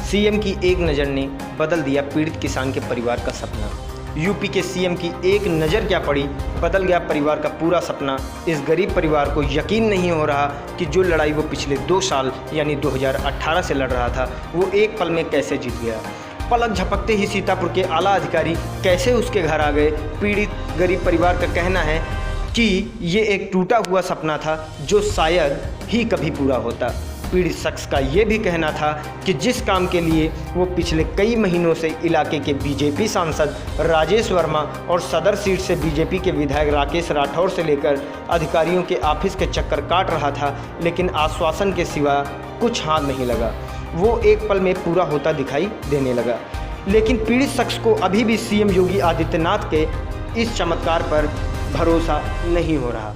CM की एक नज़र ने बदल दिया पीड़ित किसान के परिवार का सपना। यूपी के सीएम की एक नज़र क्या पड़ी, बदल गया परिवार का पूरा सपना। इस गरीब परिवार को यकीन नहीं हो रहा कि जो लड़ाई वो पिछले 2 साल यानी 2018 से लड़ रहा था, वो एक पल में कैसे जीत गया। पलक झपकते ही सीतापुर के आला अधिकारी कैसे उसके घर आ गए। पीड़ित गरीब परिवार का कहना है कि ये एक टूटा हुआ सपना था जो शायद ही कभी पूरा होता। पीड़ित शख्स का ये भी कहना था कि जिस काम के लिए वो पिछले कई महीनों से इलाके के बीजेपी सांसद राजेश वर्मा और सदर सीट से बीजेपी के विधायक राकेश राठौर से लेकर अधिकारियों के ऑफिस के चक्कर काट रहा था, लेकिन आश्वासन के सिवा कुछ हाथ नहीं लगा। वो एक पल में पूरा होता दिखाई देने लगा। लेकिन पीड़ित शख्स को अभी भी सीएम योगी आदित्यनाथ के इस चमत्कार पर भरोसा नहीं हो रहा।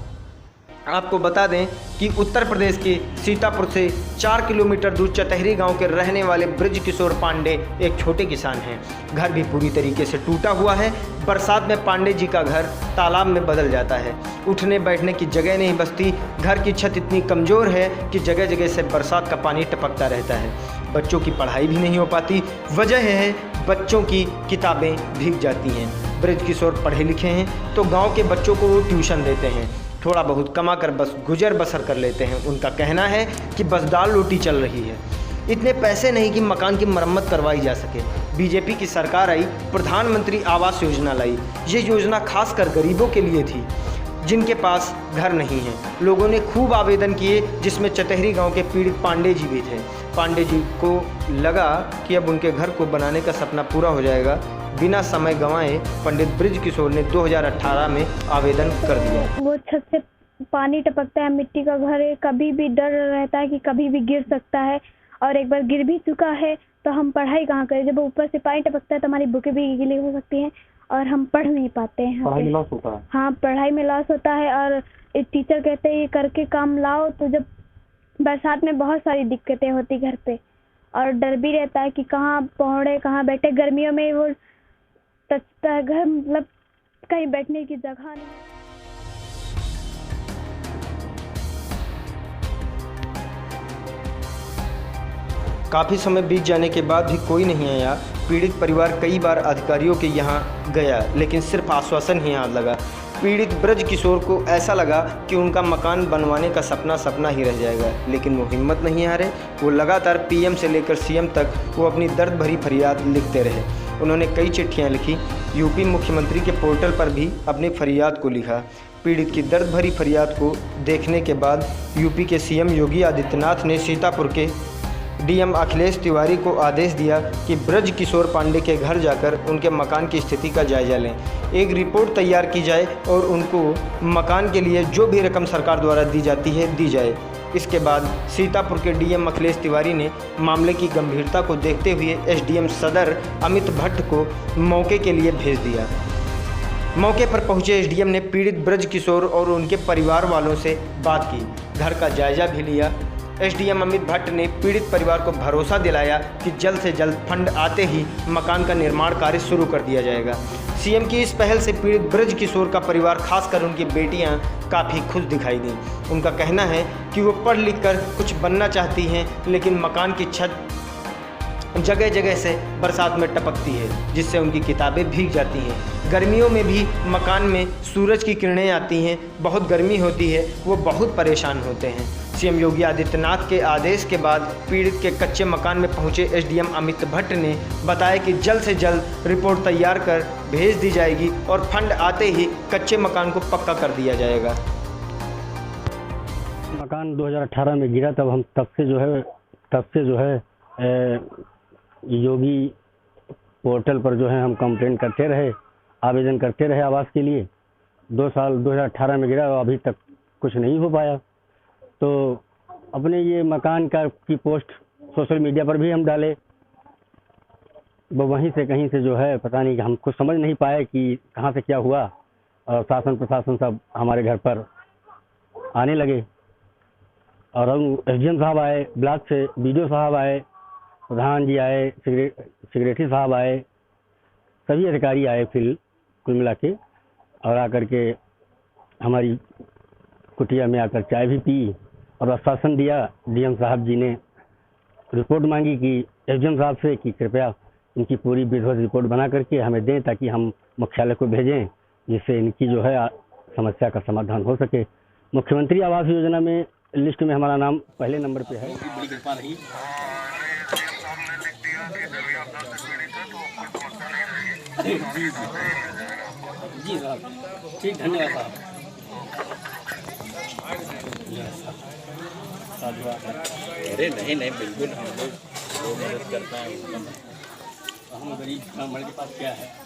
आपको बता दें कि उत्तर प्रदेश के सीतापुर से 4 किलोमीटर दूर चतहरी गांव के रहने वाले ब्रज किशोर पांडे एक छोटे किसान हैं। घर भी पूरी तरीके से टूटा हुआ है। बरसात में पांडे जी का घर तालाब में बदल जाता है। उठने बैठने की जगह नहीं बचती। घर की छत इतनी कमज़ोर है कि जगह जगह से बरसात का पानी टपकता रहता है। बच्चों की पढ़ाई भी नहीं हो पाती। वजह है बच्चों की किताबें भीग जाती हैं। ब्रज किशोर पढ़े लिखे हैं तो गाँव के बच्चों को वो ट्यूशन देते हैं। थोड़ा बहुत कमा कर बस गुजर बसर कर लेते हैं। उनका कहना है कि बस दाल रोटी चल रही है। इतने पैसे नहीं कि मकान की मरम्मत करवाई जा सके। बीजेपी की सरकार आई, प्रधानमंत्री आवास योजना लाई। ये योजना खासकर गरीबों के लिए थी जिनके पास घर नहीं है। लोगों ने खूब आवेदन किए, जिसमें चतहरी गांव के पीड़ित पांडे जी भी थे। पांडे जी को लगा कि अब उनके घर को बनाने का सपना पूरा हो जाएगा। बिना समय गंवाए पंडित ब्रज किशोर ने 2018 में आवेदन कर दिया। वो छत से पानी टपकता है, मिट्टी का घर है, कभी भी डर रहता है कि कभी भी गिर सकता है, और एक बार गिर भी चुका है तो हम पढ़ाई कहाँ करें। जब ऊपर से पानी टपकता है तो हमारी बुकें भी गीली हो सकती हैं और हम पढ़ नहीं पाते हैं। पढ़ाई में लॉस होता है। हाँ, पढ़ाई में लॉस होता है। और टीचर कहते हैं ये करके काम लाओ, तो जब बरसात में बहुत सारी दिक्कतें होती घर पे, और डर भी रहता है कि कहाँ पहुँचे कहाँ बैठे। गर्मियों में वो टचता है घर, मतलब कहीं बैठने की जगह नहीं। काफ़ी समय बीत जाने के बाद भी कोई नहीं आया। पीड़ित परिवार कई बार अधिकारियों के यहाँ गया, लेकिन सिर्फ आश्वासन ही हाथ लगा। पीड़ित ब्रज किशोर को ऐसा लगा कि उनका मकान बनवाने का सपना ही रह जाएगा, लेकिन वो हिम्मत नहीं हारे। वो लगातार पीएम से लेकर सीएम तक वो अपनी दर्द भरी फरियाद लिखते रहे। उन्होंने कई चिट्ठियाँ लिखी, यूपी मुख्यमंत्री के पोर्टल पर भी अपनी फरियाद को लिखा। पीड़ित की दर्द भरी फरियाद को देखने के बाद यूपी के सीएम योगी आदित्यनाथ ने सीतापुर के डीएम अखिलेश तिवारी को आदेश दिया कि ब्रज किशोर पांडे के घर जाकर उनके मकान की स्थिति का जायजा लें। एक रिपोर्ट तैयार की जाए और उनको मकान के लिए जो भी रकम सरकार द्वारा दी जाती है दी जाए। इसके बाद सीतापुर के डीएम अखिलेश तिवारी ने मामले की गंभीरता को देखते हुए एसडीएम सदर अमित भट्ट को मौके के लिए भेज दिया। मौके पर पहुंचे एसडीएम ने पीड़ित ब्रज किशोर और उनके परिवार वालों से बात की, घर का जायजा भी लिया। एसडीएम अमित भट्ट ने पीड़ित परिवार को भरोसा दिलाया कि जल्द से जल्द फंड आते ही मकान का निर्माण कार्य शुरू कर दिया जाएगा। सीएम की इस पहल से पीड़ित ब्रज किशोर का परिवार, खासकर उनकी बेटियां, काफ़ी खुश दिखाई दी। उनका कहना है कि वो पढ़ लिख कर कुछ बनना चाहती हैं, लेकिन मकान की छत जगह जगह से बरसात में टपकती है, जिससे उनकी किताबें भीग जाती हैं। गर्मियों में भी मकान में सूरज की किरणें आती हैं, बहुत गर्मी होती है, वो बहुत परेशान होते हैं। सीएम योगी आदित्यनाथ के आदेश के बाद पीड़ित के कच्चे मकान में पहुंचे एसडीएम अमित भट्ट ने बताया कि जल्द से जल्द रिपोर्ट तैयार कर भेज दी जाएगी और फंड आते ही कच्चे मकान को पक्का कर दिया जाएगा। मकान 2018 में गिरा, तब से जो है योगी पोर्टल पर जो है हम कंप्लेंट करते रहे, आवेदन करते रहे आवास के लिए। 2 साल 2018 में गिरा और अभी तक कुछ नहीं हो पाया। तो अपने ये मकान की पोस्ट सोशल मीडिया पर भी हम डाले, वो वहीं से कहीं से जो है पता नहीं, हम कुछ समझ नहीं पाए कि कहाँ से क्या हुआ, और शासन प्रशासन सब हमारे घर पर आने लगे। और एसडीएम साहब आए, ब्लॉक से बीडीओ साहब आए, प्रधान जी आए, सेक्रेटरी साहब आए, सभी अधिकारी आए फिर कुल मिला के, और आकर के हमारी कुटिया में आकर चाय भी पी और आश्वासन दिया। डीएम साहब जी ने रिपोर्ट मांगी कि एसडीएम साहब से कि कृपया इनकी पूरी विधिवत रिपोर्ट बना करके हमें दें, ताकि हम मुख्यालय को भेजें, जिससे इनकी जो है समस्या का समाधान हो सके। मुख्यमंत्री आवास योजना में लिस्ट में हमारा नाम पहले नंबर पे है। बड़ी कृपा रही। जी साहब, ठीक, धन्यवाद साहब। अरे नहीं नहीं, बिल्कुल हम लोग मदद करते हैं। हम गरीब ब्राह्मण के पास क्या है।